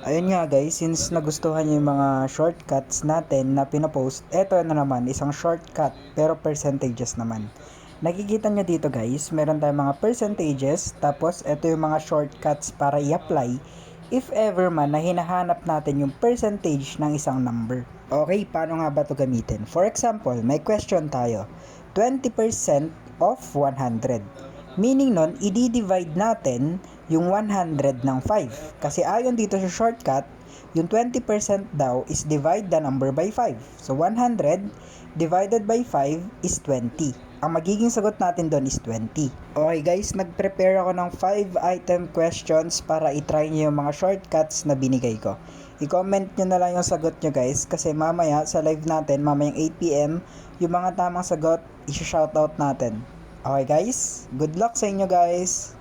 Ayun nga guys, since nagustuhan niyo yung mga shortcuts natin na pinopost, eto na naman, isang shortcut pero percentages naman. Nakikita nyo dito guys, meron tayong mga percentages, tapos eto yung mga shortcuts para i-apply if ever man na hinahanap natin yung percentage ng isang number. Okay, paano nga ba ito gamitin? For example, may question tayo, 20% of 100. Meaning nun, i-divide natin yung 100 ng 5. Kasi ayon dito sa shortcut, yung 20% daw is divide the number by 5. So 100 divided by 5 is 20. Ang magiging sagot natin doon is 20. Okay guys, nag-prepare ako ng 5 item questions para i-try nyo yung mga shortcuts na binigay ko. I-comment nyo na lang yung sagot nyo guys, kasi mamaya sa live natin, mamayang 8pm, yung mga tamang sagot, i-shoutout natin. Okay guys, good luck sa inyo guys!